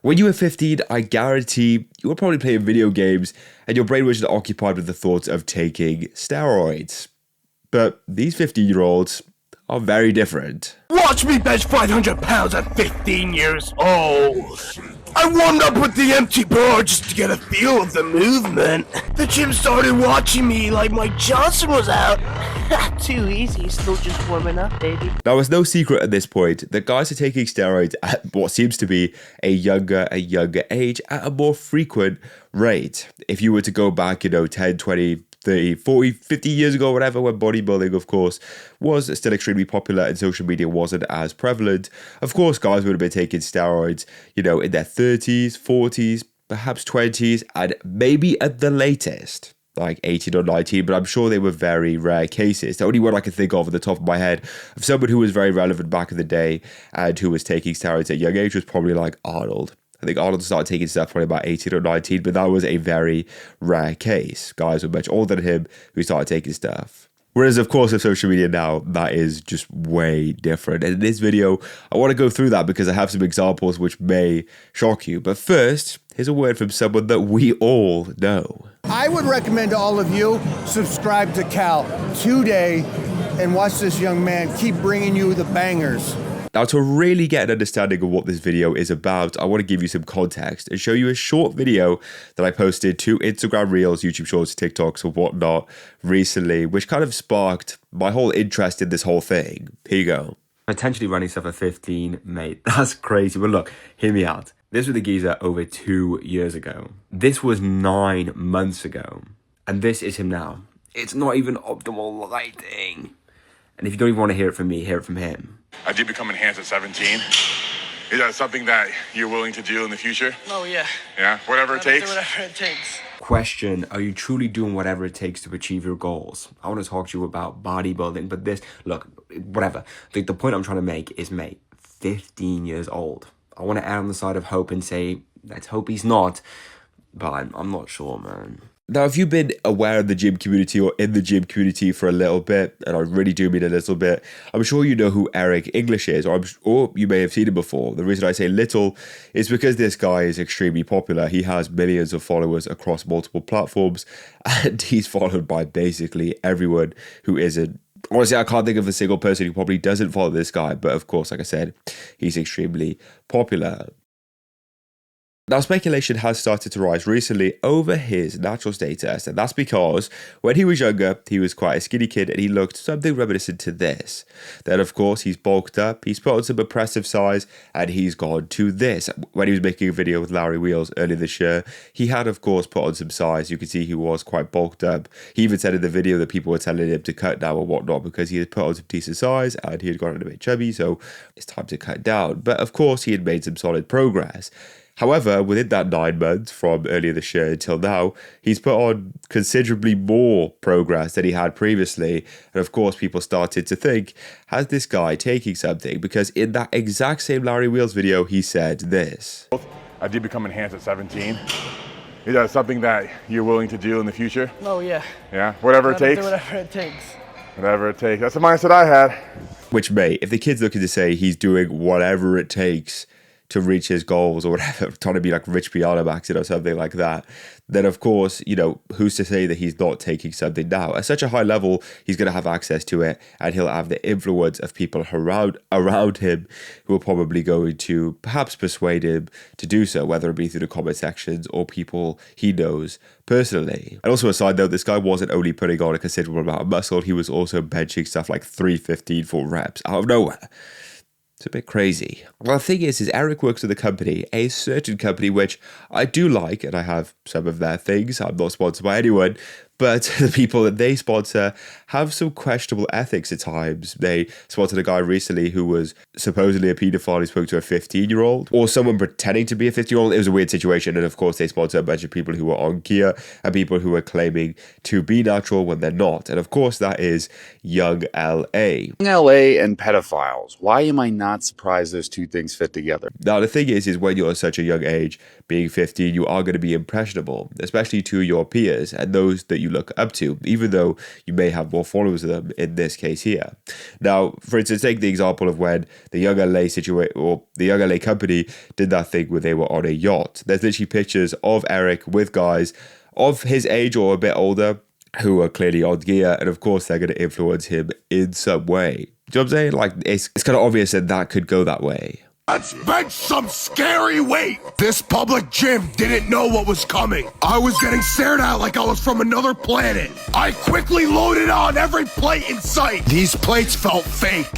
When you were 15, I guarantee you were probably playing video games and your brain was just occupied with the thoughts of taking steroids. But these 15-year-olds are very different. Watch me bench 500 pounds at 15 years old. I warmed up with the empty bar just to get a feel of the movement. The gym started watching me like Mike Johnson was out. Too easy, still just warming up, baby. Now, it's no secret at this point that guys are taking steroids at what seems to be a younger age at a more frequent rate. If you were to go back, 10, 20, 30, 40, 50 years ago, whatever, when bodybuilding, of course, was still extremely popular and social media wasn't as prevalent, of course, guys would have been taking steroids, in their 30s, 40s, perhaps 20s, and maybe at the latest, like 18 or 19, but I'm sure they were very rare cases. The only one I can think of at the top of my head of someone who was very relevant back in the day and who was taking steroids at a young age was probably like Arnold. I think Arnold started taking stuff probably about 18 or 19, but that was a very rare case. Guys were much older than him who started taking stuff. Whereas, of course, with social media now, that is just way different. And in this video, I want to go through that because I have some examples which may shock you. But first, here's a word from someone that we all know. I would recommend to all of you, subscribe to Cal today and watch this young man keep bringing you the bangers. Now, to really get an understanding of what this video is about, I want to give you some context and show you a short video that I posted to Instagram Reels, YouTube Shorts, TikToks, or whatnot recently, which kind of sparked my whole interest in this whole thing. Here you go. Potentially running stuff at 15, mate, that's crazy. But look, hear me out. This was the geezer over 2 years ago. This was 9 months ago. And this is him now. It's not even optimal lighting. And if you don't even want to hear it from me, hear it from him. I did become enhanced at 17. Is that something that you're willing to do in the future? Oh, yeah. Yeah? Whatever it takes? Whatever it takes. Question, are you truly doing whatever it takes to achieve your goals? I want to talk to you about bodybuilding, but this, look, whatever. The point I'm trying to make is, mate, 15 years old. I want to err on the side of hope and say, let's hope he's not, but I'm not sure, man. Now, if you've been aware of the gym community or in the gym community for a little bit, and I really do mean a little bit, I'm sure you know who Eric English is, or you may have seen him before. The reason I say little is because this guy is extremely popular. He has millions of followers across multiple platforms, and he's followed by basically everyone who isn't. Honestly, I can't think of a single person who probably doesn't follow this guy, but of course, like I said, he's extremely popular. Now, speculation has started to rise recently over his natural status, and that's because when he was younger, he was quite a skinny kid and he looked something reminiscent to this. Then, of course, he's bulked up, he's put on some impressive size, and he's gone to this. When he was making a video with Larry Wheels earlier this year, he had, of course, put on some size. You can see he was quite bulked up. He even said in the video that people were telling him to cut now or whatnot because he had put on some decent size and he had gotten a bit chubby, so it's time to cut down. But, of course, he had made some solid progress. However, within that 9 months from earlier this year until now, he's put on considerably more progress than he had previously. And of course, people started to think, has this guy taking something? Because in that exact same Larry Wheels video, he said this. I did become enhanced at 17. Is that something that you're willing to do in the future? Oh, yeah. Yeah? Whatever it takes? Whatever it takes. Whatever it takes. That's the mindset I had. Which, mate, if the kid's looking to say he's doing whatever it takes to reach his goals or whatever, trying to be like Rich Piano Maxing or something like that, then of course, who's to say that he's not taking something now? At such a high level, he's going to have access to it and he'll have the influence of people around him who are probably going to perhaps persuade him to do so, whether it be through the comment sections or people he knows personally. And also a side note, this guy wasn't only putting on a considerable amount of muscle, he was also benching stuff like 315 full reps out of nowhere. It's a bit crazy. Well, the thing is Eric works with a certain company, which I do like, and I have some of their things. I'm not sponsored by anyone, but the people that they sponsor have some questionable ethics at times. They sponsored a guy recently who was supposedly a paedophile who spoke to a 15-year-old, or someone pretending to be a 15-year-old. It was a weird situation, and of course they sponsor a bunch of people who are on gear and people who are claiming to be natural when they're not. And of course that is Young LA. LA and pedophiles. Why am I not surprised those two things fit together? Now the thing is when you're at such a young age, being 15, you are going to be impressionable, especially to your peers and those that you look up to, even though you may have more followers of them in this case here. Now, for instance, take the example of when the Young LA the Young LA company did that thing where they were on a yacht. There's literally pictures of Eric with guys of his age or a bit older who are clearly on gear, and of course they're going to influence him in some way. Do you know what I'm saying? Like, it's kind of obvious that could go that way. Let's bench some scary weight! This public gym didn't know what was coming. I was getting stared at like I was from another planet. I quickly loaded on every plate in sight. These plates felt fake.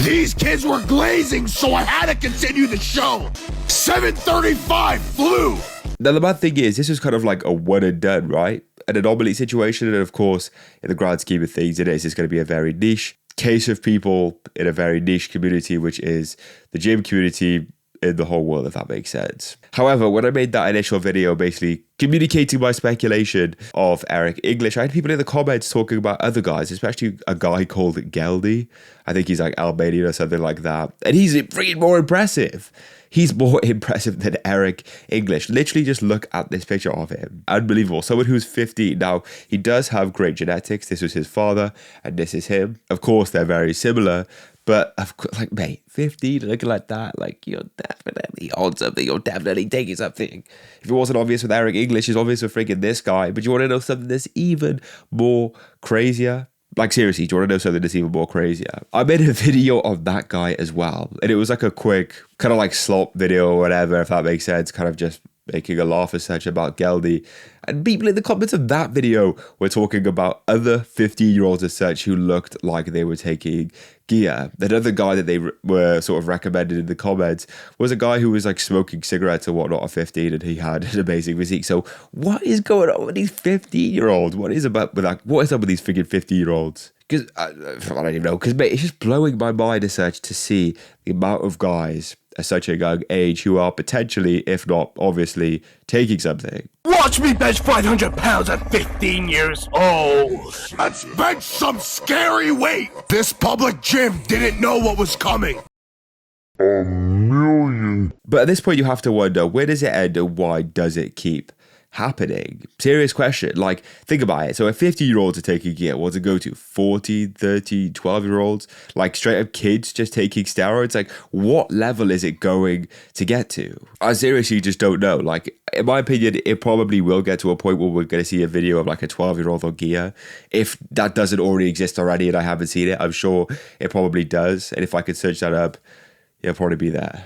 These kids were glazing, so I had to continue the show. 7:35 flew. Now, the bad thing is, this is kind of like a one and done, right? An anomaly situation, and of course, in the grand scheme of things, it's going to be a very niche case of people in a very niche community, which is the gym community in the whole world, if that makes sense. However, when I made that initial video basically communicating my speculation of Eric English, I had people in the comments talking about other guys, especially a guy called Geldy. I think he's like Albanian or something like that. And he's freaking more impressive. He's more impressive than Eric English. Literally just look at this picture of him. Unbelievable. Someone who's 50. Now, he does have great genetics. This was his father and this is him. Of course, they're very similar. But, of course, like, mate, 50, looking like that, like, you're definitely on something. You're definitely taking something. If it wasn't obvious with Eric English, it's obvious with freaking this guy. But you want to know something that's even more crazier? Like, seriously, do you want to know something that's even more crazier? I made a video of that guy as well. And it was like a quick, kind of like slop video or whatever, if that makes sense. Kind of just making a laugh as such about Geldy. And people in the comments of that video were talking about other 15-year-olds as such who looked like they were taking gear. Another guy that they were sort of recommended in the comments was a guy who was like smoking cigarettes or whatnot at 15, and he had an amazing physique. So what is going on with these 15-year-olds? What is up with these freaking 50-year-olds? Because I don't even know. Because mate, it's just blowing my mind as such to see the amount of guys at such a young age who are potentially, if not obviously, taking something. Watch me bench 500 pounds at 15 years old. Let's bench some scary weight. This public gym didn't know what was coming. But at this point, you have to wonder, where does it end and why does it keep happening? Serious question. Like, think about it. So a 50-year-old to take a gear, what's it go to? 40, 30, 12-year-olds? Like straight up kids just taking steroids? Like, what level is it going to get to? I seriously just don't know. Like, in my opinion, it probably will get to a point where we're going to see a video of like a 12-year-old on gear. If that doesn't already exist already and I haven't seen it, I'm sure it probably does. And if I could search that up, it'll probably be there.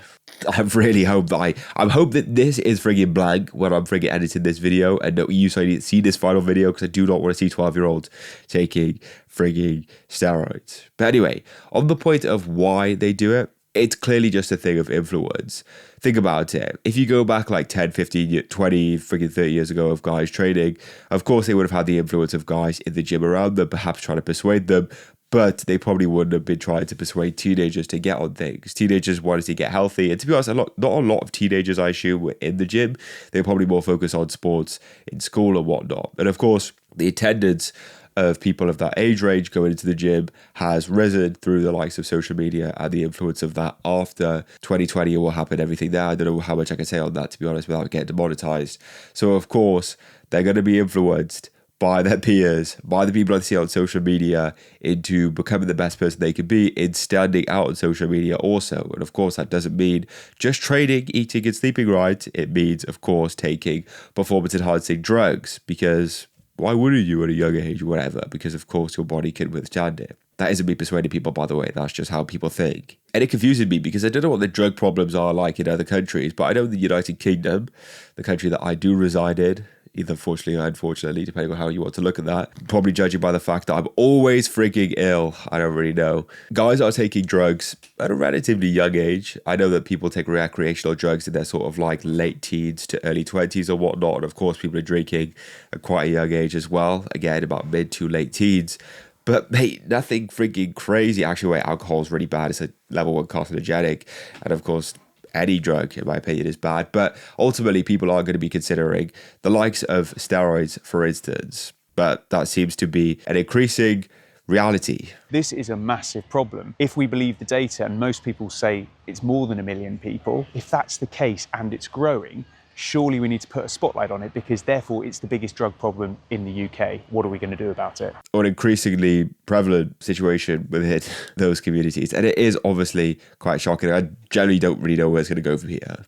I really hope that I hope that this is friggin' blank when I'm friggin' editing this video and that you see this final video, because I do not want to see 12-year-olds taking friggin' steroids. But anyway, on the point of why they do it, it's clearly just a thing of influence. Think about it. If you go back like 10, 15, 20, friggin' 30 years ago of guys training, of course they would have had the influence of guys in the gym around them, perhaps trying to persuade them. But they probably wouldn't have been trying to persuade teenagers to get on things. Teenagers wanted to get healthy. And to be honest, not a lot of teenagers, I assume, were in the gym. They probably more focused on sports in school and whatnot. And of course, the attendance of people of that age range going into the gym has risen through the likes of social media and the influence of that after 2020 and what happened, everything there. I don't know how much I can say on that, to be honest, without getting demonetized. So, of course, they're going to be influenced by their peers, by the people I see on social media, into becoming the best person they can be, in standing out on social media also. And of course, that doesn't mean just training, eating and sleeping right. It means, of course, taking performance-enhancing drugs, because why wouldn't you at a younger age or whatever? Because, of course, your body can withstand it. That isn't me persuading people, by the way. That's just how people think. And it confuses me because I don't know what the drug problems are like in other countries, but I know the United Kingdom, the country that I do reside in, either fortunately or unfortunately, depending on how you want to look at that. Probably judging by the fact that I'm always freaking ill. I don't really know. Guys are taking drugs at a relatively young age. I know that people take recreational drugs in their sort of like late teens to early 20s or whatnot. And of course, people are drinking at quite a young age as well. Again, about mid to late teens. But mate, nothing freaking crazy. Actually, wait, alcohol is really bad. It's a level 1 carcinogenic. And of course, any drug, in my opinion, is bad. But ultimately, people are going to be considering the likes of steroids, for instance. But that seems to be an increasing reality. This is a massive problem. If we believe the data, and most people say it's more than 1 million people, if that's the case and it's growing, surely we need to put a spotlight on it, because therefore it's the biggest drug problem in the UK. What are we going to do about it? Or an increasingly prevalent situation within those communities. And it is obviously quite shocking. I generally don't really know where it's going to go from here.